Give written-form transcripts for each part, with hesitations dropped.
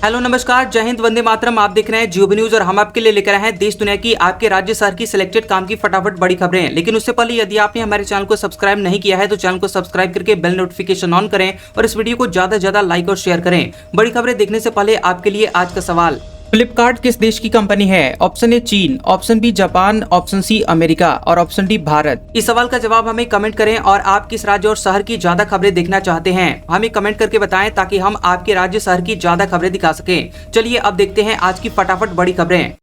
Hello नमस्कार, जय हिंद, वंदे मातरम। आप देख रहे हैं जियो न्यूज और हम आपके लिए लेकर आए हैं देश दुनिया की, आपके राज्य शहर की सिलेक्टेड काम की फटाफट बड़ी खबरें। लेकिन उससे पहले यदि आपने हमारे चैनल को सब्सक्राइब नहीं किया है तो चैनल को सब्सक्राइब करके बेल नोटिफिकेशन ऑन करें और इस वीडियो को ज्यादा से ज्यादा लाइक और शेयर करें। बड़ी खबरें देखने से पहले आपके लिए आज का सवाल, फ्लिपकार्ट किस देश की कंपनी है? ऑप्शन ए चीन, option B Japan, option C America और ऑप्शन डी भारत। इस सवाल का जवाब हमें कमेंट करें और आप किस राज्य और शहर की ज्यादा खबरें देखना चाहते हैं हमें कमेंट करके बताएं ताकि हम आपके राज्य शहर की ज्यादा खबरें दिखा सकें। चलिए अब देखते हैं आज की फटाफट बड़ी खबरें।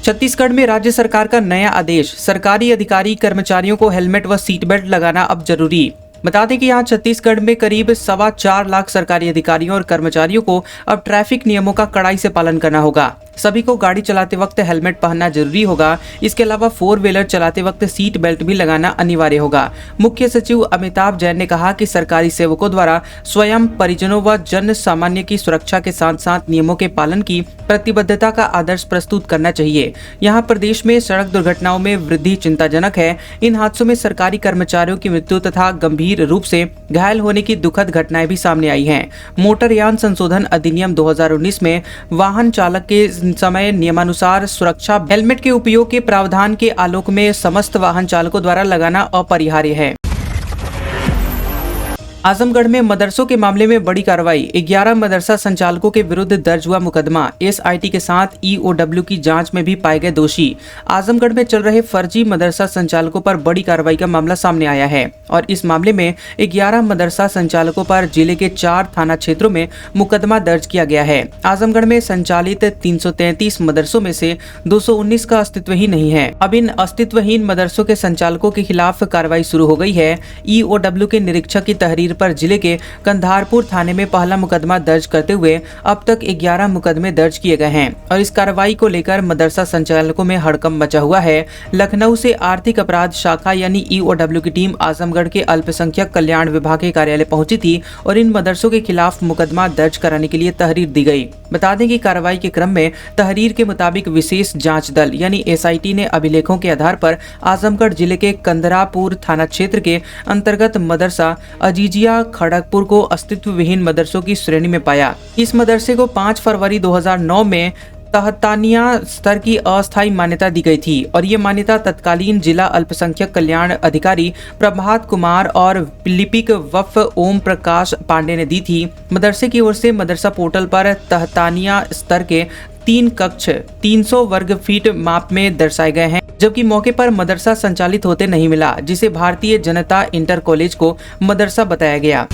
छत्तीसगढ़ में राज्य सरकार का नया आदेश, सरकारी अधिकारी कर्मचारियों को हेलमेट व सीट बेल्ट लगाना अब जरूरी। बता दें कि यहाँ छत्तीसगढ़ में करीब 4.25 लाख सरकारी अधिकारियों और कर्मचारियों को अब ट्रैफिक नियमों का कड़ाई से पालन करना होगा। सभी को गाड़ी चलाते वक्त हेलमेट पहनना जरूरी होगा। इसके अलावा 4 व्हीलर चलाते वक्त सीट बेल्ट भी लगाना अनिवार्य होगा। मुख्य सचिव अमिताभ जैन ने कहा कि सरकारी सेवकों द्वारा स्वयं, परिजनों व जन सामान्य की सुरक्षा के साथ साथ नियमों के पालन की प्रतिबद्धता का आदर्श प्रस्तुत करना चाहिए। यहाँ प्रदेश में सड़क दुर्घटनाओं में वृद्धि चिंताजनक है। इन हादसों में सरकारी कर्मचारियों की मृत्यु तथा गंभीर रूप से घायल होने की दुखद घटनाएं भी सामने आई हैं। मोटरयान संशोधन अधिनियम 2019 में वाहन चालक के समय नियमानुसार सुरक्षा हेलमेट के उपयोग के प्रावधान के आलोक में समस्त वाहन चालकों द्वारा लगाना अपरिहार्य है। आजमगढ़ में मदरसों के मामले में बड़ी कार्रवाई, 11 मदरसा संचालकों के विरुद्ध दर्ज हुआ मुकदमा। एसआईटी के साथ ईओडब्ल्यू की जांच में भी पाए गए दोषी। आजमगढ़ में चल रहे फर्जी मदरसा संचालकों पर बड़ी कार्रवाई का मामला सामने आया है और इस मामले में 11 मदरसा संचालकों पर जिले के 4 थाना क्षेत्रों में मुकदमा दर्ज किया गया है। आजमगढ़ में संचालित 333 मदरसों में से 219 का अस्तित्व ही नहीं है। अब इन अस्तित्वहीन मदरसों के संचालकों के खिलाफ कार्रवाई शुरू हो गई है। ईओडब्ल्यू के निरीक्षक की तहरीर पर जिले के कंधारपुर थाने में पहला मुकदमा दर्ज करते हुए अब तक 11 मुकदमे दर्ज किए गए हैं और इस कार्रवाई को लेकर मदरसा संचालकों में हड़कंप मचा हुआ है। लखनऊ से आर्थिक अपराध शाखा यानी ईओडब्ल्यू की टीम आजमगढ़ के अल्पसंख्यक कल्याण विभाग के कार्यालय पहुंची थी और इन मदरसों के खिलाफ मुकदमा दर्ज कराने के लिए तहरीर दी गई। बता दें कि कार्रवाई के क्रम में तहरीर के मुताबिक विशेष जांच दल यानी एसआईटी ने अभिलेखों के आधार पर आजमगढ़ जिले के कंदरापुर थाना क्षेत्र के अंतर्गत मदरसा अजीजिया खड़गपुर को अस्तित्व विहीन मदरसों की श्रेणी में पाया। इस मदरसे को 5 फरवरी 2009 में तहतानिया स्तर की अस्थायी मान्यता दी गई थी और ये मान्यता तत्कालीन जिला अल्पसंख्यक कल्याण अधिकारी प्रभात कुमार और लिपिक वफ ओम प्रकाश पांडे ने दी थी। मदरसे की ओर से मदरसा पोर्टल पर तहतानिया स्तर के 3 कक्ष 300 वर्ग फीट माप में दर्शाए गए हैं, जबकि मौके पर मदरसा संचालित होते नहीं मिला, जिसे भारतीय जनता इंटर कॉलेज को मदरसा बताया गया।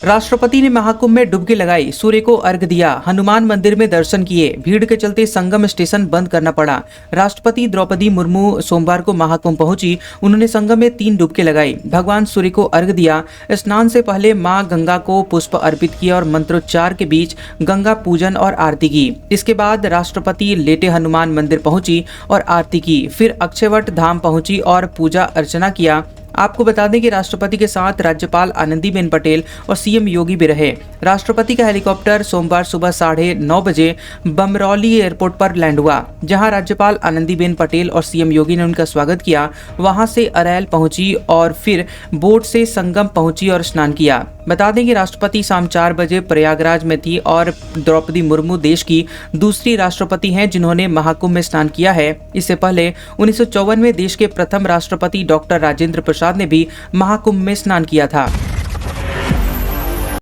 राष्ट्रपति ने महाकुंभ में डुबकी लगाई, सूर्य को अर्घ्य दिया, हनुमान मंदिर में दर्शन किए। भीड़ के चलते संगम स्टेशन बंद करना पड़ा। राष्ट्रपति द्रौपदी मुर्मू सोमवार को महाकुंभ पहुंची। उन्होंने संगम में 3 डुबकी लगाई, भगवान सूर्य को अर्घ्य दिया। स्नान से पहले मां गंगा को पुष्प अर्पित किया और मंत्रोच्चार के बीच गंगा पूजन और आरती की। इसके बाद राष्ट्रपति लेटे हनुमान मंदिर पहुंची और आरती की, फिर अक्षयवट धाम पहुंची और पूजा अर्चना किया। आपको बता दें कि राष्ट्रपति के साथ राज्यपाल आनंदीबेन पटेल और सीएम योगी भी रहे। राष्ट्रपति का हेलीकॉप्टर सोमवार सुबह 9:30 बजे बमरौली एयरपोर्ट पर लैंड हुआ, जहां राज्यपाल आनंदीबेन पटेल और सीएम योगी ने उनका स्वागत किया। वहां से अरैल पहुंची और फिर बोट से संगम पहुंची और स्नान किया। बता दें कि राष्ट्रपति शाम 4 बजे प्रयागराज में थी और द्रौपदी मुर्मू देश की दूसरी राष्ट्रपति हैं जिन्होंने महाकुंभ में स्नान किया है। इससे पहले 1954 में देश के प्रथम राष्ट्रपति डॉक्टर राजेंद्र प्रसाद ने भी महाकुंभ में स्नान किया था।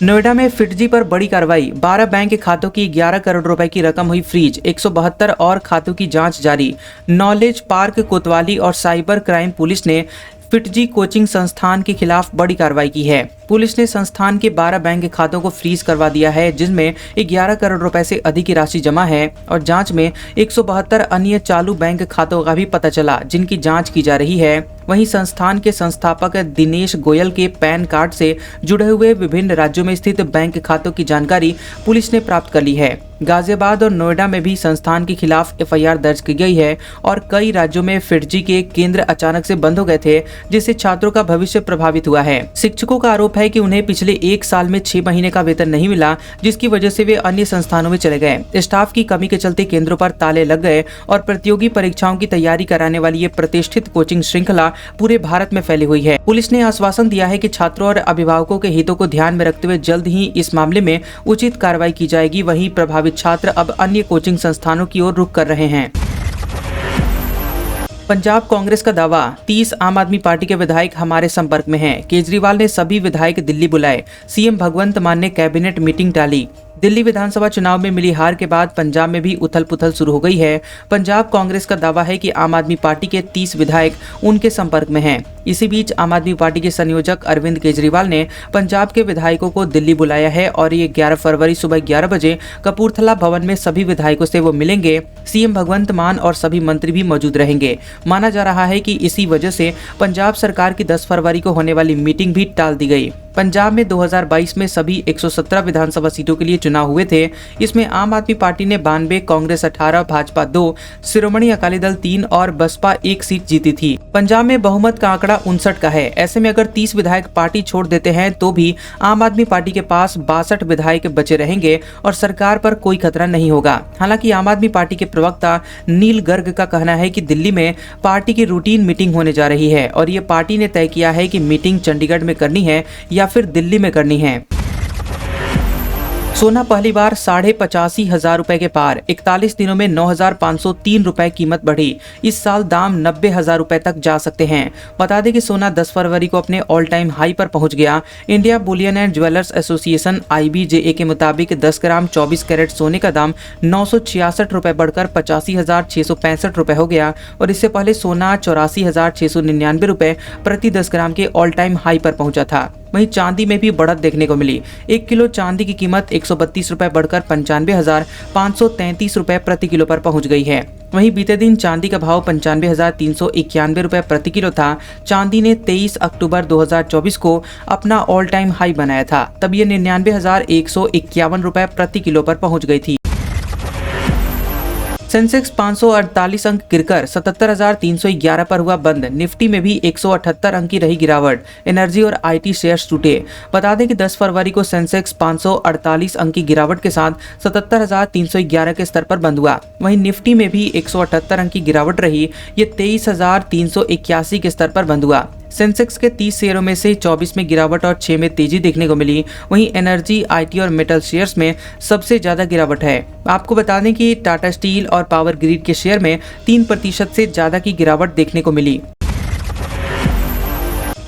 नोएडा में फिटजी पर बड़ी कार्रवाई, 12 बैंक खातों की 11 करोड़ रुपए की रकम हुई फ्रीज, 172 और खातों की जांच जारी। नॉलेज पार्क कोतवाली और साइबर क्राइम पुलिस ने फिटजी कोचिंग संस्थान के खिलाफ बड़ी कार्रवाई की है। पुलिस ने संस्थान के 12 बैंक खातों को फ्रीज करवा दिया है, जिसमें 11 करोड़ रुपए से अधिक की राशि जमा है और जांच में 172 अन्य चालू बैंक खातों का भी पता चला, जिनकी जांच की जा रही है। वहीं संस्थान के संस्थापक दिनेश गोयल के पैन कार्ड से जुड़े हुए विभिन्न राज्यों में स्थित बैंक खातों की जानकारी पुलिस ने प्राप्त कर ली है। गाजियाबाद और नोएडा में भी संस्थान के खिलाफ एफआईआर दर्ज की गई है और कई राज्यों में फिटजी के केंद्र अचानक से बंद हो गए थे, जिससे छात्रों का भविष्य प्रभावित हुआ है। शिक्षकों का आरोप है कि उन्हें पिछले 1 साल में 6 महीने का वेतन नहीं मिला, जिसकी वजह से वे अन्य संस्थानों में चले गए। स्टाफ की कमी के चलते केंद्रों पर ताले लग गए और प्रतियोगी परीक्षाओं की तैयारी कराने वाली ये प्रतिष्ठित कोचिंग श्रृंखला पूरे भारत में फैली हुई है। पुलिस ने आश्वासन दिया है कि छात्रों और अभिभावकों के हितों को ध्यान में रखते हुए जल्द ही इस मामले में उचित कार्रवाई की जाएगी। वहीं प्रभावित छात्र अब अन्य कोचिंग संस्थानों की ओर रुख कर रहे हैं। पंजाब कांग्रेस का दावा, 30 आम आदमी पार्टी के विधायक हमारे संपर्क में हैं। केजरीवाल ने सभी विधायक दिल्ली बुलाए। सीएम भगवंत मान ने कैबिनेट मीटिंग टाली। दिल्ली विधानसभा चुनाव में मिली हार के बाद पंजाब में भी उथल पुथल शुरू हो गई है। पंजाब कांग्रेस का दावा है कि आम आदमी पार्टी के 30 विधायक उनके संपर्क में हैं। इसी बीच आम आदमी पार्टी के संयोजक अरविंद केजरीवाल ने पंजाब के विधायकों को दिल्ली बुलाया है और ये 11 फरवरी सुबह 11 बजे कपूरथला भवन में सभी विधायकों से वो मिलेंगे। सीएम भगवंत मान और सभी मंत्री भी मौजूद रहेंगे। माना जा रहा है कि इसी वजह से पंजाब सरकार की 10 फरवरी को होने वाली मीटिंग भी टाल दी गई। पंजाब में 2022 में सभी 117 विधानसभा सीटों के लिए चुनाव हुए थे। इसमें आम आदमी पार्टी ने 92, कांग्रेस 18, भाजपा 2, शिरोमणि अकाली दल 3 और बसपा 1 सीट जीती थी। पंजाब में बहुमत का आंकड़ा 59 का है। ऐसे में अगर 30 विधायक पार्टी छोड़ देते हैं तो भी आम आदमी पार्टी के पास 62 विधायक बचे रहेंगे और सरकार पर कोई खतरा नहीं होगा। हालांकि आम आदमी पार्टी के प्रवक्ता नील गर्ग का कहना है कि दिल्ली में पार्टी की रूटीन मीटिंग होने जा रही है और ये पार्टी ने तय किया है कि मीटिंग चंडीगढ़ में करनी है या फिर दिल्ली में करनी है। सोना पहली बार 85,500 रुपए के पार। 41 दिनों में 9,503 रुपए कीमत बढ़ी। इस साल दाम 90,000 रुपए तक जा सकते हैं। बता दें कि सोना 10 फरवरी को अपने ऑल टाइम हाई पर पहुंच गया। India Boolean and jewellers association IBJA के मुताबिक 10 ग्राम 24 कैरेट सोने का दाम 966 रुपए बढ़कर 85,665 रुपए हो गया और इससे पहले सोना 84,699 रुपए प्रति 10 ग्राम के ऑल टाइम हाई पर पहुंचा था। वहीं चांदी में भी बढ़त देखने को मिली। 1 किलो चांदी की कीमत 132 रुपए बढ़कर 95,533 रुपए प्रति किलो पर पहुंच गई है। वहीं बीते दिन चांदी का भाव 95,391 रुपए प्रति किलो था। चांदी ने 23 अक्टूबर 2024 को अपना ऑल टाइम हाई बनाया था, तब ये 99,151 रुपए प्रति किलो पर पहुंच गई थी। सेंसेक्स 548 अंक गिरकर 77,311 पर हुआ बंद। निफ्टी में भी 178 अंक की रही गिरावट। एनर्जी और IT शेयर्स टूटे। बता दें कि 10 फरवरी को सेंसेक्स 548 अंक की गिरावट के साथ 77,311 के स्तर पर बंद हुआ। वहीं निफ्टी में भी 178 अंक की गिरावट रही। ये 23,381 के स्तर पर बंद हुआ। सेंसेक्स के 30 शेयरों में से 24 में गिरावट और 6 में तेजी देखने को मिली। वहीं एनर्जी, IT और मेटल शेयर्स में सबसे ज्यादा गिरावट है। आपको बता दें कि टाटा स्टील और पावर ग्रिड के शेयर में 3% से ज्यादा की गिरावट देखने को मिली।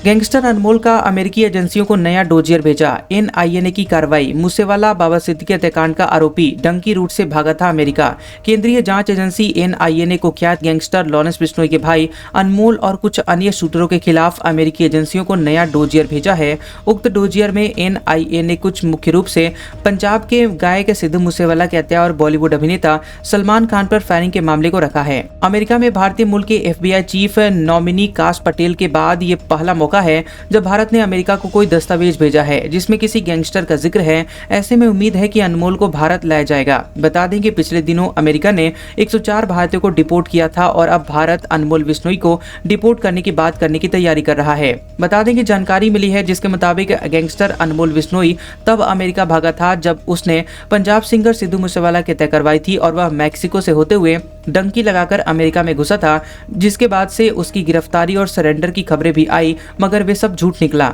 गैंगस्टर अनमोल का अमेरिकी एजेंसियों को नया डोजियर भेजा। NIA की कार्रवाई। मूसेवाला बाबा सिद्दीकी हत्याकांड का आरोपी डंकी रूट से भागा था अमेरिका। केंद्रीय जांच एजेंसी NIA ने कुख्यात गैंगस्टर लॉरेंस बिश्नोई के भाई अनमोल और कुछ अन्य शूटरों के खिलाफ अमेरिकी एजेंसियों को नया डोजियर भेजा है। उक्त डोजियर में NIA ने कुछ मुख्य रूप से पंजाब के गायक सिद्धू मूसेवाला की हत्या और बॉलीवुड अभिनेता सलमान खान पर फायरिंग के मामले को रखा है। अमेरिका में भारतीय मूल के FBI चीफ नॉमिनी काश पटेल के बाद ये पहला मौका है जब भारत ने अमेरिका को कोई दस्तावेज भेजा है जिसमें किसी गैंगस्टर का जिक्र है। ऐसे में उम्मीद है कि अनमोल को भारत लाया जाएगा। बता दें कि पिछले दिनों अमेरिका ने 104 भारतीयों को डिपोर्ट किया था और अब भारत अनमोल बिश्नोई को डिपोर्ट करने की बात करने की तैयारी कर रहा है। बता दें कि जानकारी मिली है जिसके मुताबिक गैंगस्टर अनमोल बिश्नोई तब अमेरिका भागा था जब उसने पंजाब सिंगर सिद्धू मूसेवाला की हत्या करवाई थी और वह मैक्सिको से होते हुए डंकी लगाकर अमेरिका में घुसा था, जिसके बाद से उसकी गिरफ्तारी और सरेंडर की खबरें भी आई, मगर वे सब झूठ निकला।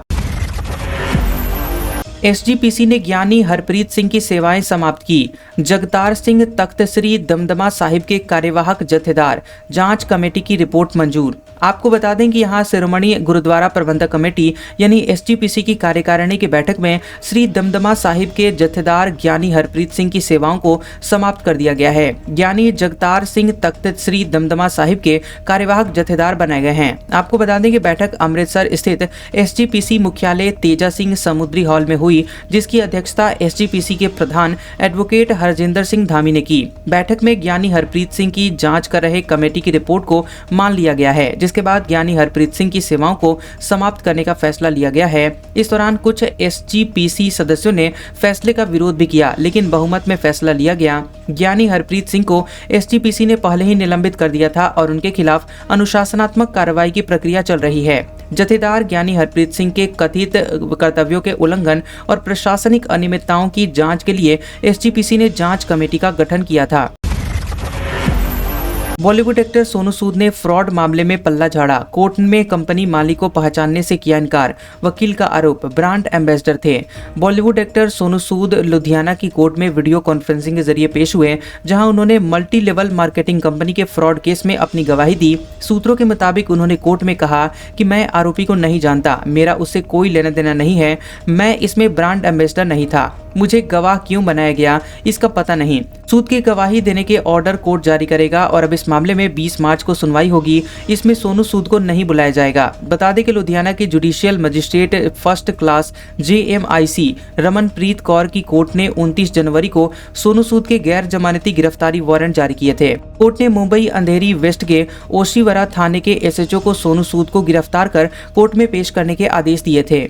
SGPC ने ज्ञानी हरप्रीत सिंह की सेवाएं समाप्त की। जगतार सिंह तख्त श्री दमदमा साहिब के कार्यवाहक जत्थेदार। जांच कमेटी की रिपोर्ट मंजूर। आपको बता दें कि यहाँ शिरोमणि गुरुद्वारा प्रबंधक कमेटी यानी SGPC की कार्यकारिणी की बैठक में श्री दमदमा साहिब के जत्थेदार ज्ञानी हरप्रीत सिंह की सेवाओं को समाप्त कर दिया गया है। ज्ञानी जगतार सिंह तख्त श्री दमदमा साहिब के कार्यवाहक जत्थेदार बनाए गए हैं। आपको बता दें कि बैठक अमृतसर स्थित SGPC मुख्यालय तेजा सिंह समुद्री हॉल में हुई, जिसकी अध्यक्षता SGPC के प्रधान एडवोकेट हरजिंदर सिंह धामी ने की। बैठक में ज्ञानी हरप्रीत सिंह की जांच कर रहे कमेटी की रिपोर्ट को मान लिया गया है, जिसके बाद ज्ञानी हरप्रीत सिंह की सेवाओं को समाप्त करने का फैसला लिया गया है। इस दौरान कुछ SGPC सदस्यों ने फैसले का विरोध भी किया, लेकिन बहुमत में फैसला लिया गया। ज्ञानी हरप्रीत सिंह को SGPC ने पहले ही निलंबित कर दिया था और उनके खिलाफ अनुशासनात्मक कार्रवाई की प्रक्रिया चल रही है। जत्थेदार ज्ञानी हरप्रीत सिंह के कथित कर्तव्यों के उल्लंघन और प्रशासनिक अनियमितताओं की जांच के लिए SGPC ने जांच कमेटी का गठन किया था। बॉलीवुड एक्टर सोनू सूद ने फ्रॉड मामले में पल्ला झाड़ा। कोर्ट में कंपनी मालिक को पहचानने से किया इनकार। वकील का आरोप, ब्रांड एम्बेसडर थे। बॉलीवुड एक्टर सोनू सूद लुधियाना की कोर्ट में वीडियो कॉन्फ्रेंसिंग के जरिए पेश हुए, जहां उन्होंने मल्टी लेवल मार्केटिंग कंपनी के फ्रॉड केस में अपनी गवाही दी। सूत्रों के मुताबिक उन्होंने कोर्ट में कहा कि मैं आरोपी को नहीं जानता, मेरा उससे कोई लेना देना नहीं है, मैं इसमें ब्रांड एम्बेसडर नहीं था, मुझे गवाह क्यों बनाया गया इसका पता नहीं। सूद की गवाही देने के ऑर्डर कोर्ट जारी करेगा और अब इस मामले में 20 मार्च को सुनवाई होगी। इसमें सोनू सूद को नहीं बुलाया जाएगा। बता दें कि लुधियाना के judicial magistrate first class JMIC Ramanpreet Kaur की कोर्ट ने 29 जनवरी को सोनू सूद के गैर जमानती गिरफ्तारी वारंट जारी किए थे। कोर्ट ने मुंबई अंधेरी वेस्ट के ओशिवरा थाने के SHO को सोनू सूद को गिरफ्तार कर कोर्ट में पेश करने के आदेश दिए थे।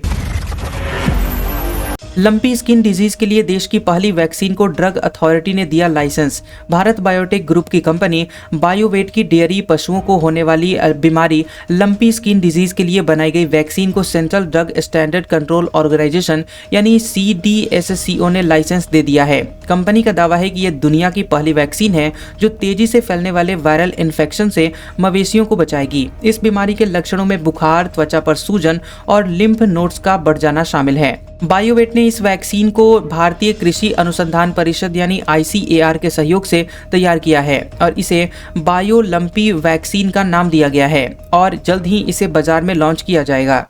लंपी स्किन डिजीज के लिए देश की पहली वैक्सीन को ड्रग अथॉरिटी ने दिया लाइसेंस। भारत बायोटेक ग्रुप की कंपनी बायोवेट की डेयरी पशुओं को होने वाली बीमारी लंपी स्किन डिजीज के लिए बनाई गई वैक्सीन को central drug standard control organization यानी CDSCO ने लाइसेंस दे दिया है। कंपनी का दावा है कि यह दुनिया की पहली वैक्सीन है जो तेजी से फैलने वाले वायरल इन्फेक्शन से मवेशियों को बचाएगी। इस बीमारी के लक्षणों में बुखार, त्वचा पर सूजन और लिम्फ नोड्स का बढ़ जाना शामिल है। बायोवेट ने इस वैक्सीन को भारतीय कृषि अनुसंधान परिषद यानी ICAR के सहयोग से तैयार किया है और इसे बायो लंपी वैक्सीन का नाम दिया गया है और जल्द ही इसे बाजार में लॉन्च किया जाएगा।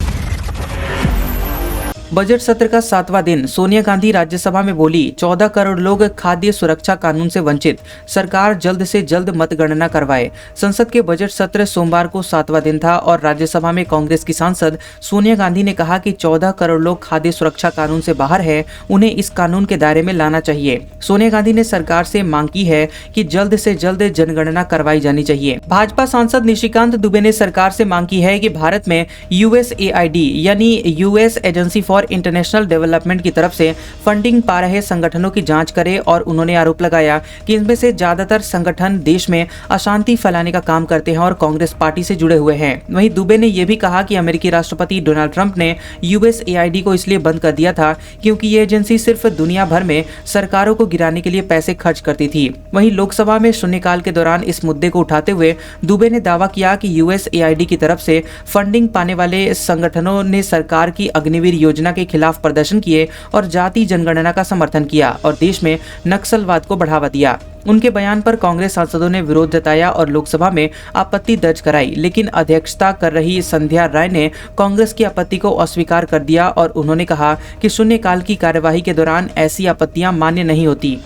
बजट सत्र का 7वां दिन, सोनिया गांधी राज्यसभा में बोली, 14 करोड़ लोग खाद्य सुरक्षा कानून से वंचित, सरकार जल्द से जल्द मतगणना करवाए। संसद के बजट सत्र सोमवार को 7वां दिन था और राज्यसभा में कांग्रेस की सांसद सोनिया गांधी ने कहा कि 14 करोड़ लोग खाद्य सुरक्षा कानून से बाहर है, उन्हें इस कानून के दायरे में लाना चाहिए। सोनिया गांधी ने सरकार से मांग की है कि जल्द से जल्द जनगणना करवाई जानी चाहिए। भाजपा सांसद निशिकांत दुबे ने सरकार से मांग की है कि भारत में USAID यानी US agency for international development की तरफ से फंडिंग पा रहे संगठनों की जांच करे और उन्होंने आरोप लगाया कि इनमें से ज्यादातर संगठन देश में अशांति फैलाने का काम करते हैं और कांग्रेस पार्टी से जुड़े हुए हैं। वहीं दुबे ने यह भी कहा कि अमेरिकी राष्ट्रपति डोनाल्ड ट्रंप ने USAID को इसलिए बंद कर दिया था क्योंकि ये एजेंसी सिर्फ दुनिया भर में सरकारों को गिराने के लिए पैसे खर्च करती थी। वहीं लोकसभा में शून्यकाल के दौरान इस मुद्दे को उठाते हुए दुबे ने दावा किया कि USAID की तरफ से फंडिंग पाने वाले संगठनों ने सरकार की अग्निवीर योजना के खिलाफ प्रदर्शन किए और जाति जनगणना का समर्थन किया और देश में नक्सलवाद को बढ़ावा दिया। उनके बयान पर कांग्रेस सांसदों ने विरोध जताया और लोकसभा में आपत्ति दर्ज कराई, लेकिन अध्यक्षता कर रही संध्या राय ने कांग्रेस की आपत्ति को अस्वीकार कर दिया और उन्होंने कहा कि शून्यकाल की कार्यवाही के दौरान ऐसी आपत्तियां मान्य नहीं होती।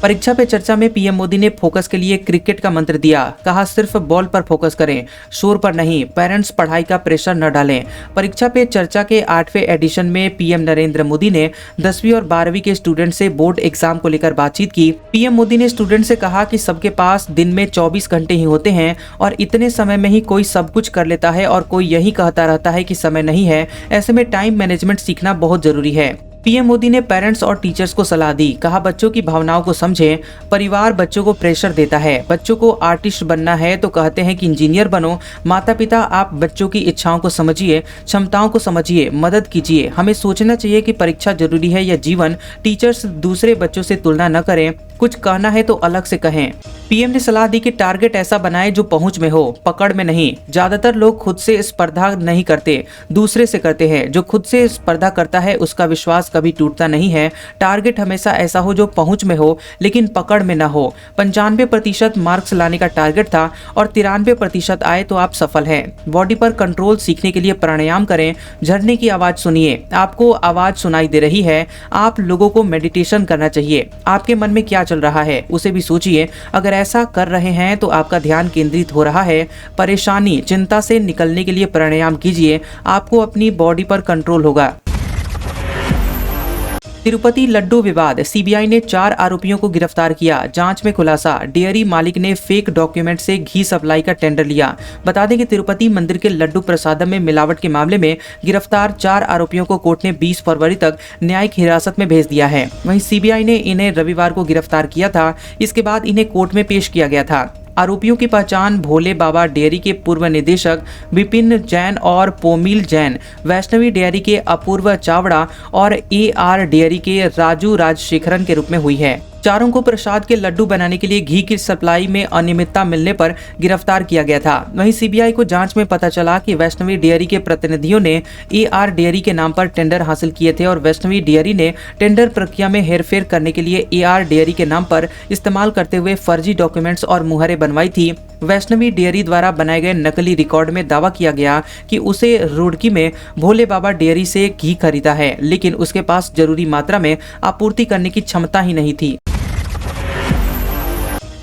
परीक्षा पे चर्चा में PM मोदी ने फोकस के लिए क्रिकेट का मंत्र दिया। कहा, सिर्फ बॉल पर फोकस करें, शोर पर नहीं। पेरेंट्स पढ़ाई का प्रेशर न डालें। परीक्षा पे चर्चा के 8वें एडिशन में PM नरेंद्र मोदी ने 10वीं और 12वीं के स्टूडेंट से बोर्ड एग्जाम को लेकर बातचीत की। PM मोदी ने स्टूडेंट से कहा कि सबके पास दिन में 24 घंटे ही होते हैं और इतने समय में ही कोई सब कुछ कर लेता है और कोई यही कहता रहता है कि समय नहीं है। ऐसे में टाइम मैनेजमेंट सीखना बहुत जरूरी है। PM मोदी ने पेरेंट्स और टीचर्स को सलाह दी। कहा, बच्चों की भावनाओं को समझें। परिवार बच्चों को प्रेशर देता है। बच्चों को आर्टिस्ट बनना है तो कहते हैं कि इंजीनियर बनो। माता पिता, आप बच्चों की इच्छाओं को समझिए, क्षमताओं को समझिए, मदद कीजिए। हमें सोचना चाहिए कि परीक्षा जरूरी है या जीवन। टीचर्स दूसरे बच्चों से तुलना न करें। कुछ कहना है तो अलग से कहें। PM ने सलाह दी कि टारगेट ऐसा बनाए जो पहुंच में हो, पकड़ में नहीं। ज्यादातर लोग खुद से स्पर्धा नहीं करते, दूसरे से करते हैं। जो खुद से स्पर्धा करता है उसका विश्वास कभी टूटता नहीं है। टारगेट हमेशा ऐसा हो जो पहुंच में हो लेकिन पकड़ में न हो। 95% मार्क्स लाने का टारगेट था और 93% आए तो आप सफल हैं। बॉडी पर कंट्रोल सीखने के लिए प्राणायाम करें। झरने की आवाज सुनिए। आपको आवाज सुनाई दे रही है। आप लोगों को मेडिटेशन करना चाहिए। आपके मन में क्या चल रहा है उसे भी सोचिए। अगर ऐसा कर रहे हैं तो आपका ध्यान केंद्रित हो रहा है। परेशानी, चिंता से निकलने के लिए प्राणायाम कीजिए। आपको अपनी बॉडी पर कंट्रोल होगा। तिरुपति लड्डू विवाद, CBI ने 4 आरोपियों को गिरफ्तार किया। जांच में खुलासा, डेयरी मालिक ने फेक डॉक्यूमेंट से घी सप्लाई का टेंडर लिया। बता दें कि तिरुपति मंदिर के लड्डू प्रसादम में मिलावट के मामले में गिरफ्तार 4 आरोपियों को कोर्ट ने 20 फरवरी तक न्यायिक हिरासत में भेज दिया है। वहीं CBI ने इन्हें रविवार को गिरफ्तार किया था। इसके बाद इन्हें कोर्ट में पेश किया गया था। आरोपियों की पहचान भोले बाबा डेयरी के पूर्व निदेशक विपिन जैन और पोमिल जैन, वैष्णवी डेयरी के अपूर्व चावड़ा और AR डेयरी के राजू राजशेखरन के रूप में हुई है। चारों को प्रसाद के लड्डू बनाने के लिए घी की सप्लाई में अनियमितता मिलने पर गिरफ्तार किया गया था। वहीं सीबीआई को जांच में पता चला कि वैष्णवी डेयरी के प्रतिनिधियों ने AR डेयरी के नाम पर टेंडर हासिल किए थे और वैष्णवी डेयरी ने टेंडर प्रक्रिया में हेरफेर करने के लिए AR डेयरी के नाम पर इस्तेमाल करते हुए फर्जी डॉक्यूमेंट्स और मुहरें बनवाई थी। वैष्णवी डेयरी द्वारा बनाए गए नकली रिकॉर्ड में दावा किया गया कि उसे रुड़की में भोले बाबा डेयरी से घी खरीदा है, लेकिन उसके पास जरूरी मात्रा में आपूर्ति करने की क्षमता ही नहीं थी।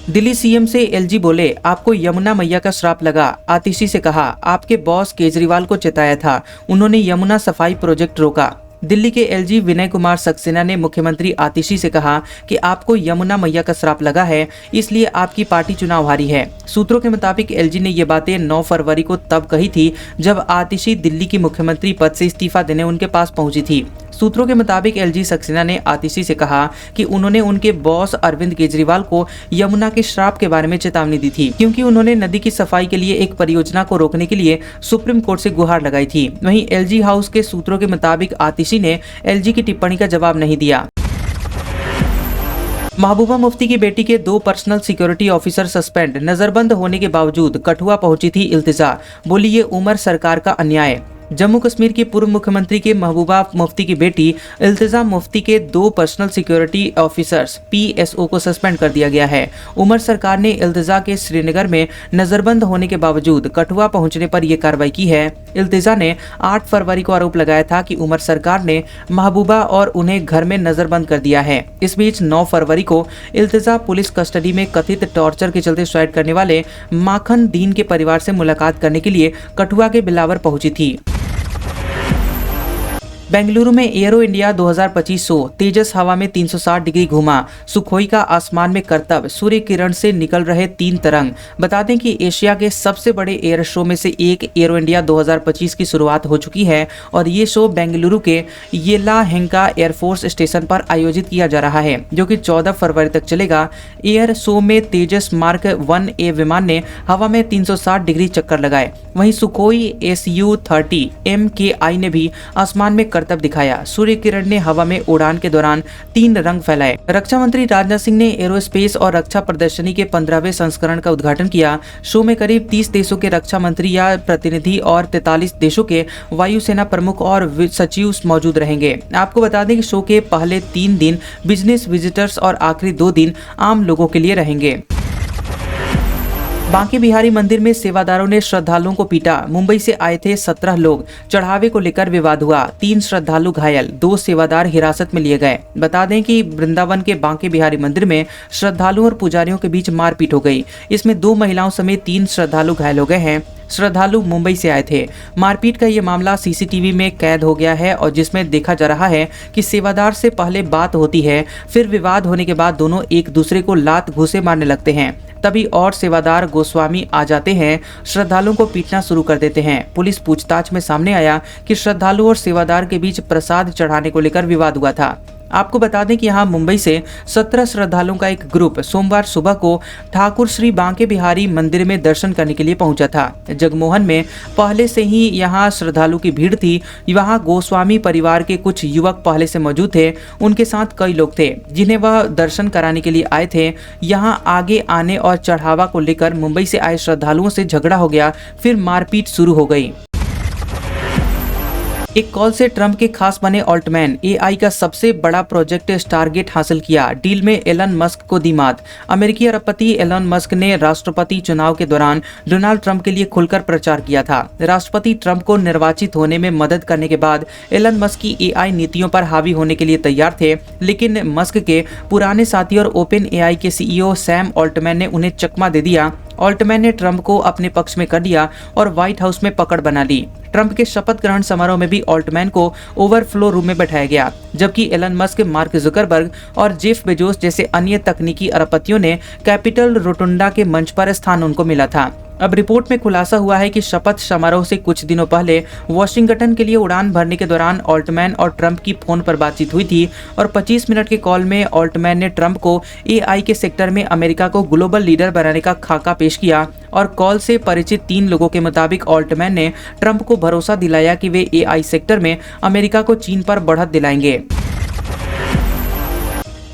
दिल्ली सीएम से LG बोले, आपको यमुना मैया का श्राप लगा। आतिशी से कहा, आपके बॉस केजरीवाल को चिताया था, उन्होंने यमुना सफाई प्रोजेक्ट रोका। दिल्ली के LG विनय कुमार सक्सेना ने मुख्यमंत्री आतिशी से कहा कि आपको यमुना मैया का श्राप लगा है, इसलिए आपकी पार्टी चुनाव हारी है। सूत्रों के मुताबिक LG ने ये बातें 9 फरवरी को तब कही थी जब आतिशी दिल्ली की मुख्यमंत्री पद से इस्तीफा देने उनके पास पहुंची थी। सूत्रों के मुताबिक LG सक्सेना ने आतिशी से कहा कि उन्होंने उनके बॉस अरविंद केजरीवाल को यमुना के श्राप के बारे में चेतावनी दी थी, क्योंकि उन्होंने नदी की सफाई के लिए एक परियोजना को रोकने के लिए सुप्रीम कोर्ट से गुहार लगाई थी। वहीं LG हाउस के सूत्रों के मुताबिक आतिशी ने LG की टिप्पणी का जवाब नहीं दिया। महबूबा मुफ्ती की बेटी के 2 पर्सनल सिक्योरिटी ऑफिसर सस्पेंड। नजरबंद होने के बावजूद कठुआ पहुंची थी इल्तिजा, बोली ये उमर सरकार का अन्याय। जम्मू कश्मीर की पूर्व मुख्यमंत्री के महबूबा मुफ्ती की बेटी इल्तिजा मुफ्ती के 2 पर्सनल सिक्योरिटी ऑफिसर्स PSO को सस्पेंड कर दिया गया है। उमर सरकार ने इल्तिजा के श्रीनगर में नजरबंद होने के बावजूद कठुआ पहुंचने पर यह कार्रवाई की है। इल्तिजा ने 8 फरवरी को आरोप लगाया था कि उमर सरकार ने महबूबा और उन्हें घर में नजरबंद कर दिया है। इस बीच 9 फरवरी को इल्तिजा पुलिस कस्टडी में कथित टॉर्चर के चलते सुसाइड करने वाले माखन दीन के परिवार से मुलाकात करने के लिए कठुआ के बिलावर पहुंची थी। बेंगलुरु में एरो इंडिया 2025 तेजस हवा में 360 डिग्री घुमा। सुखोई का आसमान में करतब, सूर्य किरण से निकल रहे 3 तरंग। बता दें कि एशिया के सबसे बड़े एयर शो में से एक एरो इंडिया 2025 की शुरुआत हो चुकी है और ये शो बेंगलुरु के येलाहेंका एयरफोर्स स्टेशन पर आयोजित किया जा रहा है, जो कि 14 फरवरी तक चलेगा। एयर शो में तेजस मार्क 1A विमान ने हवा में 360 डिग्री चक्कर लगाए। वहीं सुखोई Su-30 MKI ने भी आसमान में करतब दिखाया। सूर्य किरण ने हवा में उड़ान के दौरान 3 रंग फैलाए। रक्षा मंत्री राजनाथ सिंह ने एरोस्पेस और रक्षा प्रदर्शनी के 15वें संस्करण का उद्घाटन किया। शो में करीब 30 देशों के रक्षा मंत्री या प्रतिनिधि और 43 देशों के वायुसेना प्रमुख और सचिव मौजूद रहेंगे। आपको बता दें कि शो के पहले 3 दिन बिजनेस विजिटर्स और आखिरी 2 दिन आम लोगों के लिए रहेंगे। बांके बिहारी मंदिर में सेवादारों ने श्रद्धालुओं को पीटा। मुंबई से आए थे 17 लोग। चढ़ावे को लेकर विवाद हुआ। 3 श्रद्धालु घायल, 2 सेवादार हिरासत में लिए गए। बता दें कि वृंदावन के बांके बिहारी मंदिर में श्रद्धालुओं और पुजारियों के बीच मारपीट हो गई। इसमें 2 महिलाओं समेत 3 श्रद्धालु घायल हो गए हैं। श्रद्धालु मुंबई से आए थे। मारपीट का ये मामला CCTV में कैद हो गया है और जिसमें देखा जा रहा है कि सेवादार से पहले बात होती है, फिर विवाद होने के बाद दोनों एक दूसरे को लात घूंसे मारने लगते हैं। तभी और सेवादार गोस्वामी आ जाते हैं, श्रद्धालुओं को पीटना शुरू कर देते हैं। पुलिस पूछताछ में सामने आया कि श्रद्धालु और सेवादार के बीच प्रसाद चढ़ाने को लेकर विवाद हुआ था। आपको बता दें कि यहाँ मुंबई से 17 श्रद्धालुओं का एक ग्रुप सोमवार सुबह को ठाकुर श्री बांके बिहारी मंदिर में दर्शन करने के लिए पहुंचा था। जगमोहन में पहले से ही यहाँ श्रद्धालु की भीड़ थी। वहाँ गोस्वामी परिवार के कुछ युवक पहले से मौजूद थे। उनके साथ कई लोग थे जिन्हें वह दर्शन कराने के लिए आए थे। यहाँ आगे आने और चढ़ावा को लेकर मुंबई से आए श्रद्धालुओं से झगड़ा हो गया, फिर मारपीट शुरू हो गई। एक कॉल से ट्रंप के खास बने ऑल्टमैन। AI का सबसे बड़ा प्रोजेक्ट स्टारगेट हासिल किया। डील में एलन मस्क को दी मात। अमेरिकी अरबपति एलन मस्क ने राष्ट्रपति चुनाव के दौरान डोनाल्ड ट्रंप के लिए खुलकर प्रचार किया था। राष्ट्रपति ट्रंप को निर्वाचित होने में मदद करने के बाद एलन मस्क की AI नीतियों पर हावी होने के लिए तैयार थे, लेकिन मस्क के पुराने साथी और ओपन AI के CEO सैम ऑल्टमैन ने उन्हें चकमा दे दिया। ऑल्टमैन ने ट्रंप को अपने पक्ष में कर लिया और व्हाइट हाउस में पकड़ बना ली। ट्रंप के शपथ ग्रहण समारोह में भी ऑल्टमैन को ओवरफ्लो रूम में बैठाया गया, जबकि एलन मस्क, मार्क जुकरबर्ग और जेफ बेजोस जैसे अन्य तकनीकी अरबपतियों ने कैपिटल रोटुंडा के मंच पर स्थान उनको मिला था। अब रिपोर्ट में खुलासा हुआ है कि शपथ समारोह से कुछ दिनों पहले वॉशिंगटन के लिए उड़ान भरने के दौरान ऑल्टमैन और ट्रंप की फोन पर बातचीत हुई थी और 25 मिनट के कॉल में ऑल्टमैन ने ट्रंप को AI के सेक्टर में अमेरिका को ग्लोबल लीडर बनाने का खाका पेश किया और कॉल से परिचित 3 लोगों के मुताबिक ऑल्टमैन ने ट्रंप को भरोसा दिलाया कि वे AI सेक्टर में अमेरिका को चीन पर बढ़त दिलाएंगे।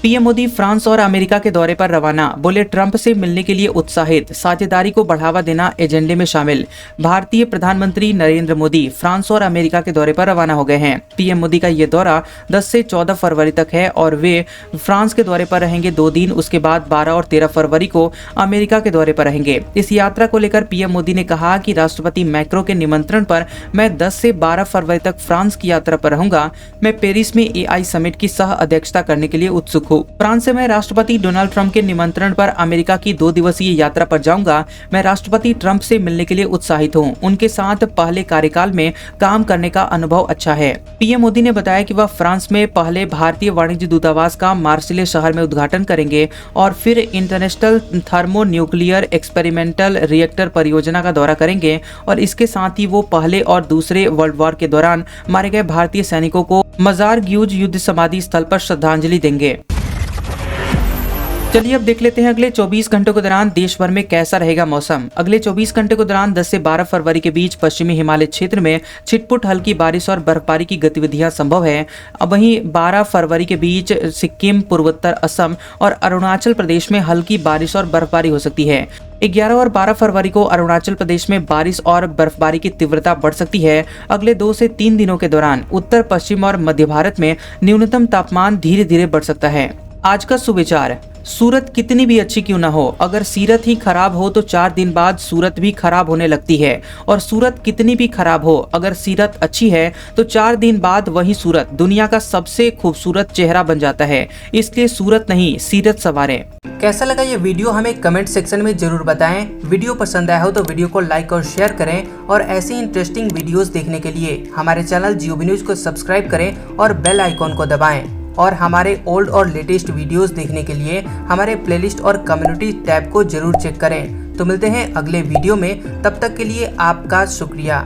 पीएम मोदी फ्रांस और अमेरिका के दौरे पर रवाना, बोले ट्रंप से मिलने के लिए उत्साहित, साझेदारी को बढ़ावा देना एजेंडे में शामिल। भारतीय प्रधानमंत्री नरेंद्र मोदी फ्रांस और अमेरिका के दौरे पर रवाना हो गए हैं। पीएम मोदी का ये दौरा 10 से 14 फरवरी तक है और वे फ्रांस के दौरे पर रहेंगे 2 दिन, उसके बाद 12 और 13 फरवरी को अमेरिका के दौरे पर रहेंगे। इस यात्रा को लेकर पीएम मोदी ने कहा कि राष्ट्रपति मैक्रो के निमंत्रण पर मैं 10 से 12 फरवरी तक फ्रांस की यात्रा पर रहूंगा। मैं पेरिस में AI समिट की सह अध्यक्षता करने के लिए उत्सुक हूँ। फ्रांस से मैं राष्ट्रपति डोनाल्ड ट्रंप के निमंत्रण पर अमेरिका की 2 दिवसीय यात्रा पर जाऊंगा। मैं राष्ट्रपति ट्रंप से मिलने के लिए उत्साहित हूँ। उनके साथ पहले कार्यकाल में काम करने का अनुभव अच्छा है। पीएम मोदी ने बताया कि वह फ्रांस में पहले भारतीय वाणिज्य दूतावास का मार्सिले शहर में उद्घाटन करेंगे और फिर international thermo nuclear experimental reactor परियोजना का दौरा करेंगे और इसके साथ ही वो पहले और दूसरे वर्ल्ड वॉर के दौरान मारे गए भारतीय सैनिकों को मजार ग्यूज युद्ध समाधि स्थल पर श्रद्धांजलि देंगे। चलिए अब देख लेते हैं अगले 24 घंटों के दौरान देश भर में कैसा रहेगा मौसम। अगले 24 घंटे के दौरान 10 से 12 फरवरी के बीच पश्चिमी हिमालय क्षेत्र में छिटपुट हल्की बारिश और बर्फबारी की गतिविधियां संभव है। अब वहीं 12 फरवरी के बीच सिक्किम, पूर्वोत्तर असम और अरुणाचल प्रदेश में हल्की बारिश और बर्फबारी हो सकती है। 11 और 12 फरवरी को अरुणाचल प्रदेश में बारिश और बर्फबारी की तीव्रता बढ़ सकती है। अगले 2 से 3 दिनों के दौरान उत्तर पश्चिम और मध्य भारत में न्यूनतम तापमान धीरे धीरे बढ़ सकता है। आज का सुविचार, सूरत कितनी भी अच्छी क्यों ना हो, अगर सीरत ही खराब हो तो 4 दिन बाद सूरत भी खराब होने लगती है। और सूरत कितनी भी खराब हो, अगर सीरत अच्छी है तो 4 दिन बाद वही सूरत दुनिया का सबसे खूबसूरत चेहरा बन जाता है। इसलिए सूरत नहीं, सीरत संवारें। कैसा लगा ये वीडियो हमें कमेंट सेक्शन में जरूर बताएं। वीडियो पसंद आया हो तो वीडियो को लाइक और शेयर करें और ऐसी इंटरेस्टिंग वीडियोस देखने के लिए हमारे चैनल जियोबी न्यूज को सब्सक्राइब करें और बेल आइकॉन को दबाएं। और हमारे ओल्ड और लेटेस्ट वीडियोस देखने के लिए हमारे प्लेलिस्ट और कम्युनिटी टैब को जरूर चेक करें। तो मिलते हैं अगले वीडियो में, तब तक के लिए आपका शुक्रिया।